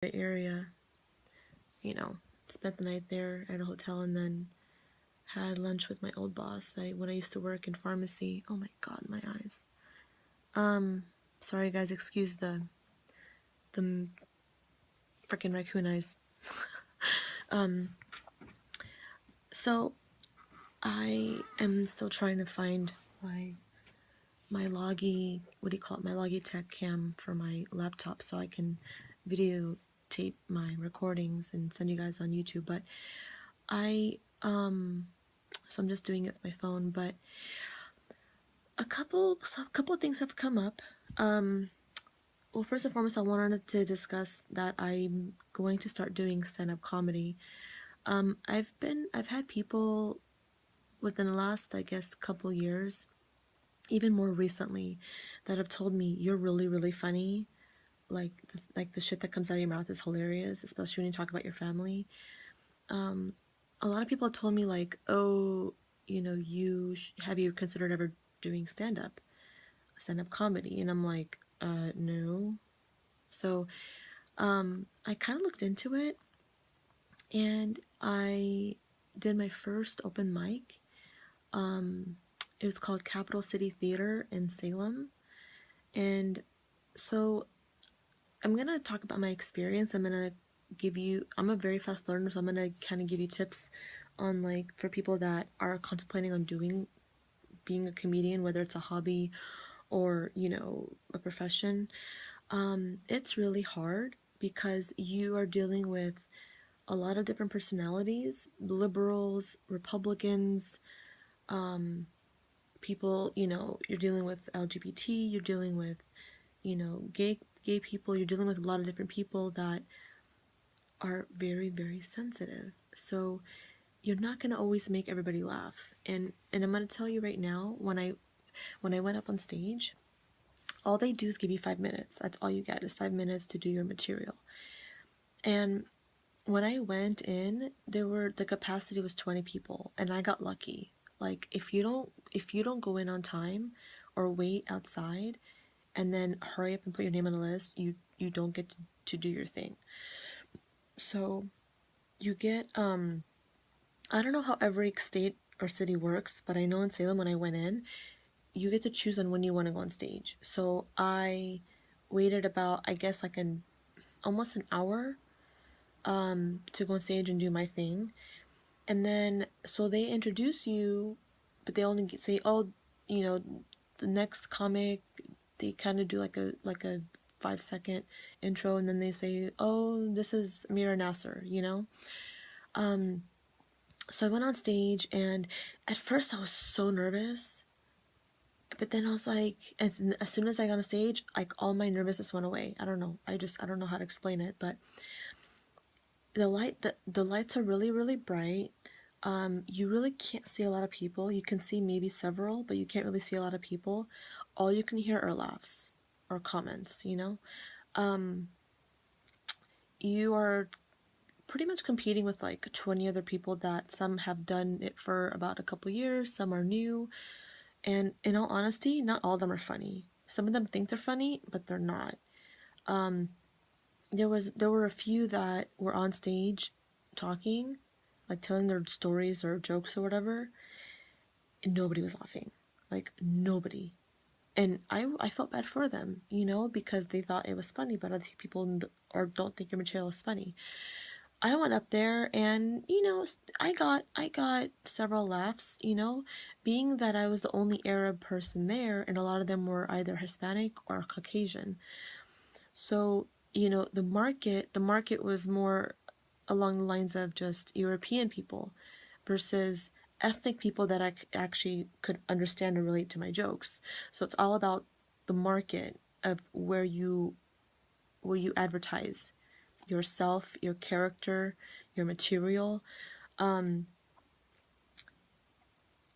area, you know, spent the night there at a hotel, and then had lunch with my old boss when I used to work in pharmacy. Oh my god, my eyes. Sorry guys, excuse the freaking raccoon eyes. So I am still trying to find my Logi, what do you call it, my Logitech cam for my laptop so I can videotape my recordings and send you guys on YouTube. But so I'm just doing it with my phone. But a couple of things have come up. Well, first and foremost, I wanted to discuss that I'm going to start doing stand-up comedy. I've had people within the last, I guess, couple years, even more recently, that have told me you're really, really funny. Like the shit that comes out of your mouth is hilarious, especially when you talk about your family. A lot of people have told me like, oh, you know, have you considered ever doing stand-up comedy? And I'm like, no. So, I kind of looked into it, and I did my first open mic. It was called Capital City Theater in Salem, and so I'm gonna talk about my experience. I'm a very fast learner, so I'm gonna kind of give you tips on, like, for people that are contemplating on being a comedian, whether it's a hobby or, you know, a profession. It's really hard because you are dealing with a lot of different personalities, liberals, Republicans, people, you know, you're dealing with LGBT, you're dealing with, you know, gay people, you're dealing with a lot of different people that are very, very sensitive. So you're not going to always make everybody laugh. And I'm going to tell you right now, when I went up on stage, all they do is give you 5 minutes. That's all you get, is 5 minutes to do your material. And when I went in, the capacity was 20 people, and I got lucky. Like, if you don't go in on time or wait outside and then hurry up and put your name on the list, you don't get to do your thing. So you get I don't know how every state or city works, but I know in Salem, when I went in, you get to choose on when you want to go on stage. So I waited about, I guess, like almost an hour to go on stage and do my thing. And then, so they introduce you, but they only say, oh, you know, the next comic, they kind of do like a 5-second intro, and then they say, oh, this is Mira Nasser, you know? So I went on stage, and at first I was so nervous, but then I was like, as soon as I got on stage, like, all my nervousness went away. I don't know. I don't know how to explain it, but the lights are really, really bright. You really can't see a lot of people. You can see maybe several, but you can't really see a lot of people. All you can hear are laughs or comments, you know? You are pretty much competing with like 20 other people that some have done it for about a couple years, some are new. And in all honesty, not all of them are funny. Some of them think they're funny, but they're not. There were a few that were on stage talking, like telling their stories or jokes or whatever, and nobody was laughing. Like, nobody. And I felt bad for them, you know, because they thought it was funny, but other people or don't think your material is funny. I went up there, and, you know, I got several laughs, you know, being that I was the only Arab person there, and a lot of them were either Hispanic or Caucasian. So, you know, the market was more along the lines of just European people versus ethnic people that I actually could understand and relate to my jokes. So it's all about the market of where you advertise yourself, your character, your material. And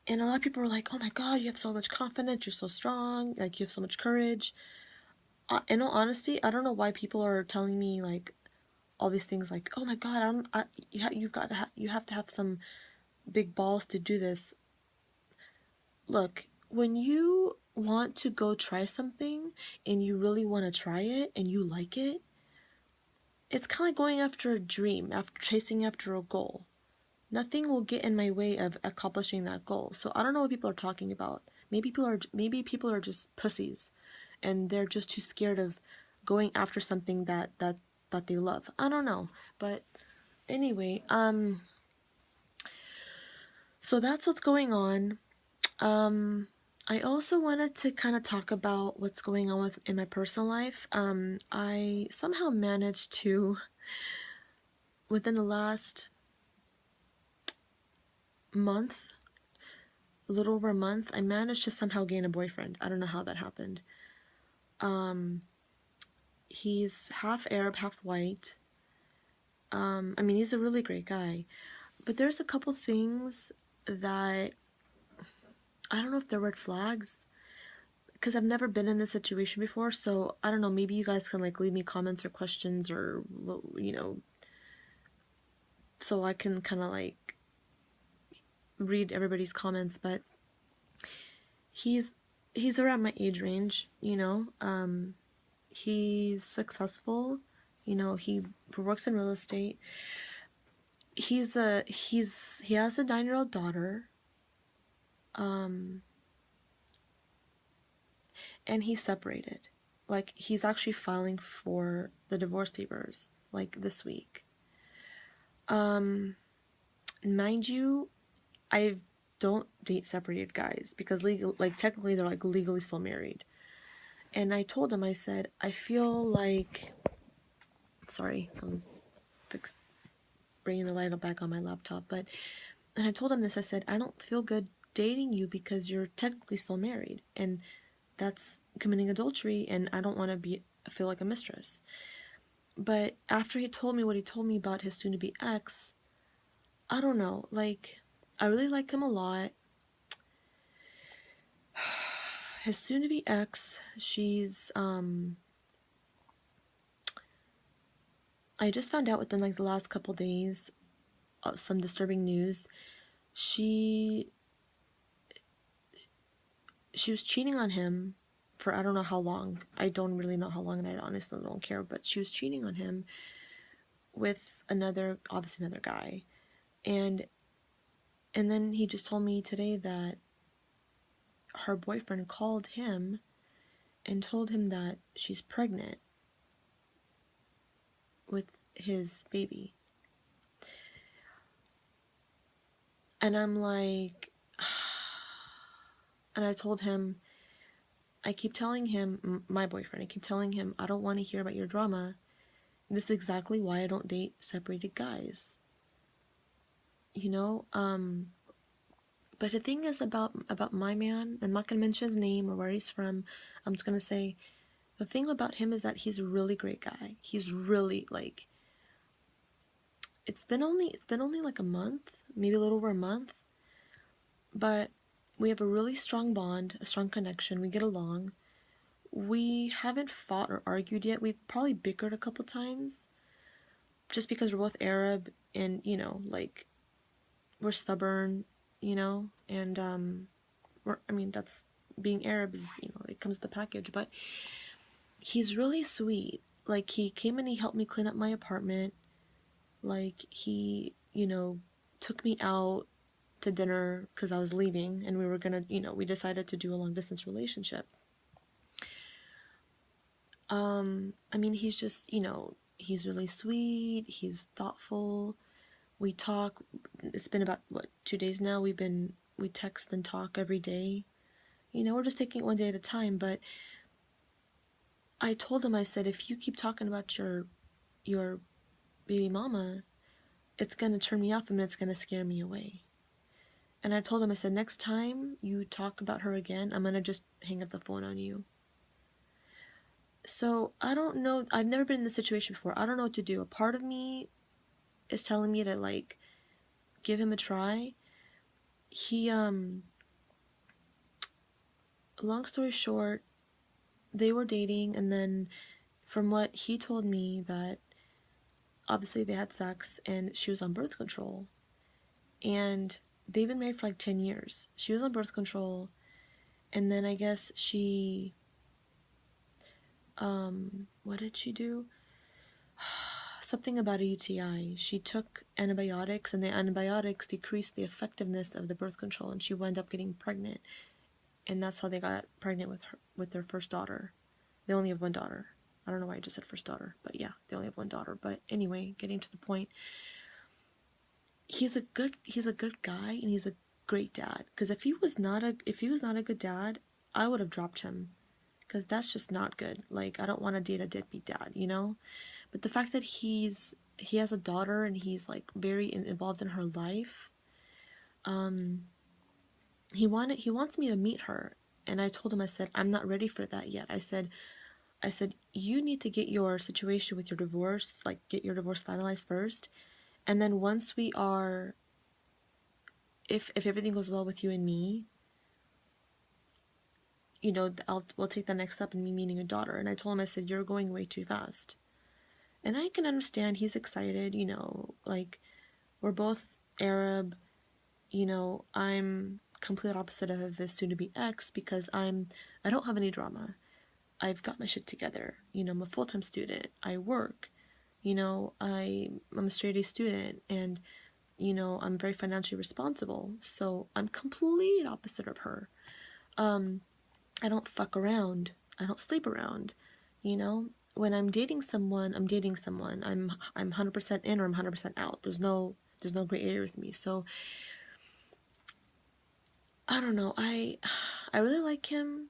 a lot of people were like, oh my God, you have so much confidence, you're so strong, like, you have so much courage. In all honesty, I don't know why people are telling me like all these things, like, oh my God, you have to have some big balls to do this. Look, when you want to go try something and you really want to try it and you like it, it's kind of like going after a dream, after chasing after a goal. Nothing will get in my way of accomplishing that goal. So I don't know what people are talking about. Maybe people are just pussies, and they're just too scared of going after something that they love. I don't know, but anyway, so that's what's going on. I also wanted to kind of talk about what's going on in my personal life. I somehow managed to, within the last month, a little over a month, I managed to somehow gain a boyfriend. I don't know how that happened. Um, he's half Arab, half white. I mean, he's a really great guy, but there's a couple things that I don't know if they're red flags because I've never been in this situation before. So I don't know. Maybe you guys can like leave me comments or questions or so I can kind of like read everybody's comments. But he's he's around my age range. He's successful. He works in real estate. He has a 9-year-old daughter. And he's separated. Like, he's actually filing for the divorce papers, like, this week. Mind you, I don't date separated guys because technically they're like legally still married. And I told him, I said, I feel like, sorry, I was bringing the light back on my laptop, and I told him this, I said, I don't feel good dating you because you're technically still married, and that's committing adultery, and I don't want to feel like a mistress. But after he told me what he told me about his soon-to-be ex, I don't know, like, I really like him a lot. His soon-to-be ex, she's, I just found out within, like, the last couple days, some disturbing news. She was cheating on him for I don't know how long. I don't really know how long, and I honestly don't care, but she was cheating on him with obviously another guy. And then he just told me today that her boyfriend called him and told him that she's pregnant with his baby. And I'm like, and I told him, I keep telling him, my boyfriend, I keep telling him, I don't want to hear about your drama. This is exactly why I don't date separated guys. But the thing is about my man, I'm not gonna mention his name or where he's from. I'm just gonna say the thing about him is that he's a really great guy. He's really like it's been only like a month, maybe a little over a month, but we have a really strong bond, a strong connection. We get along. We haven't fought or argued yet. We've probably bickered a couple times just because we're both Arab and, like we're stubborn, and that's being Arab is, it comes with the package, but he's really sweet. Like, he came and he helped me clean up my apartment. Like, he, took me out to dinner because I was leaving and we were gonna, we decided to do a long distance relationship. He's just, he's really sweet, he's thoughtful. We talk, it's been about, 2 days now, we text and talk every day. We're just taking it one day at a time, but I told him, I said, if you keep talking about your baby mama, it's gonna turn me off and it's gonna scare me away. And I told him, I said, next time you talk about her again, I'm gonna just hang up the phone on you. So I don't know, I've never been in this situation before. I don't know what to do. A part of me is telling me to like give him a try. He long story short, they were dating, and then from what he told me, that obviously they had sex and she was on birth control. And they've been married for like 10 years. She was on birth control, and then I guess she what did she do? something about a UTI. She took antibiotics, and the antibiotics decreased the effectiveness of the birth control, and she wound up getting pregnant. And that's how they got pregnant with their first daughter. They only have one daughter. I don't know why I just said first daughter, but yeah, they only have one daughter. But anyway, getting to the point, he's a good guy, and he's a great dad. Because if he was not a good dad, I would have dropped him. Because that's just not good. Like, I don't want to date a deadbeat dad, you know? But the fact that he has a daughter, and he's like very involved in her life, he wants me to meet her. And I told him, I said, I'm not ready for that yet. I said, you need to get your situation with your divorce, like get your divorce finalized first. And then once we are, if everything goes well with you and me, you know, we'll take the next step in me meeting your daughter. And I told him, I said, you're going way too fast. And I can understand he's excited, you know, like, we're both Arab, you know, I'm complete opposite of his soon-to-be ex, because I don't have any drama. I've got my shit together. You know, I'm a full-time student. I work. You know, I'm a straight A student, and, you know, I'm very financially responsible. So I'm complete opposite of her. I don't fuck around. I don't sleep around. You know, when I'm dating someone, I'm dating someone. I'm 100% in, or I'm 100% out. There's no gray area with me. So I don't know. I really like him.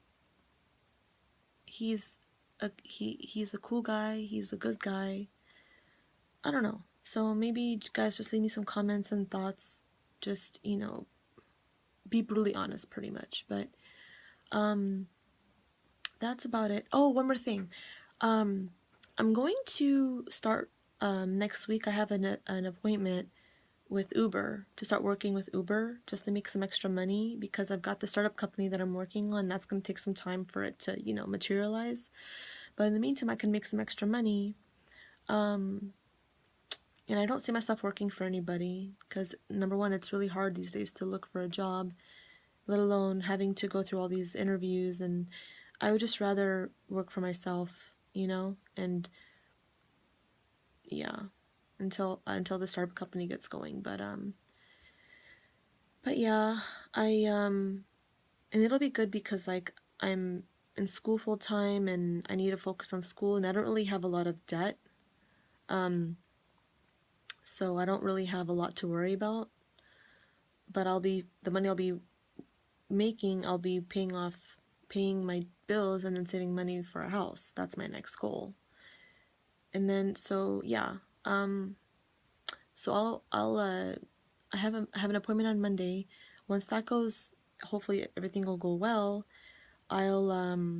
He's a cool guy. He's a good guy. I don't know. So maybe you guys just leave me some comments and thoughts. Just, you know, be brutally honest, pretty much. But that's about it. Oh, one more thing. I'm going to start next week. I have an appointment with Uber, to start working with Uber, just to make some extra money, because I've got the startup company that I'm working on. That's going to take some time for it to, you know, materialize. But in the meantime, I can make some extra money. And I don't see myself working for anybody, because number one, it's really hard these days to look for a job, let alone having to go through all these interviews. And I would just rather work for myself, you know, and yeah, until the startup company gets going. But yeah, and it'll be good, because like I'm in school full time, and I need to focus on school, and I don't really have a lot of debt. So I don't really have a lot to worry about. But the money I'll be making, I'll be paying my bills, and then saving money for a house. That's my next goal. And then, so yeah, so I have an appointment on Monday. Once that goes, hopefully everything will go well. I'll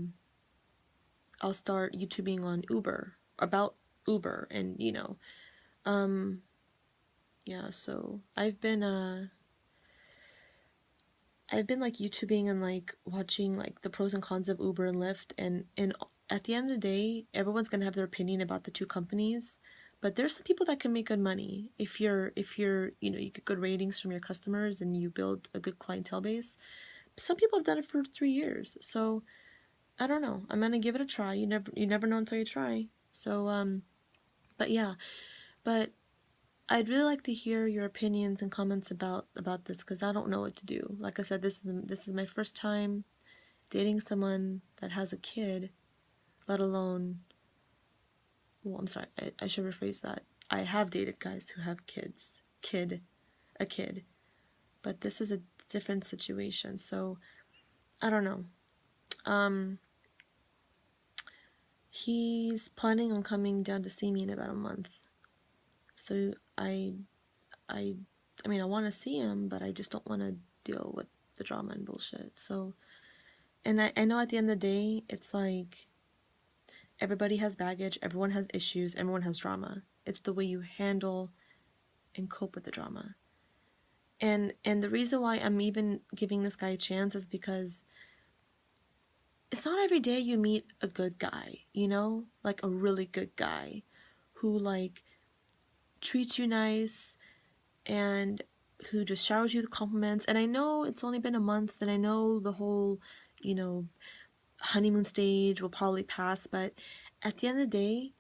start YouTubing on Uber, about Uber, and you know, yeah. So I've been like YouTubing, and like watching like the pros and cons of Uber and Lyft, and at the end of the day, everyone's gonna have their opinion about the two companies. But there's some people that can make good money if you're you know, you get good ratings from your customers, and you build a good clientele base. Some people have done it for 3 years. So I don't know. I'm gonna give it a try. You never know until you try. So but yeah, but I'd really like to hear your opinions and comments about this, because I don't know what to do. Like I said, this is my first time dating someone that has a kid, let alone, well, I'm sorry, I should rephrase that. I have dated guys who have a kid, but this is a different situation. So I don't know. He's planning on coming down to see me in about a month. So I mean, I want to see him, but I just don't want to deal with the drama and bullshit. So, and I know at the end of the day, it's like, everybody has baggage, everyone has issues, everyone has drama. It's the way you handle and cope with the drama. And the reason why I'm even giving this guy a chance is because it's not every day you meet a good guy, you know? Like a really good guy who like treats you nice, and who just showers you with compliments. And I know it's only been a month, and I know the whole, you know, honeymoon stage will probably pass, but at the end of the day,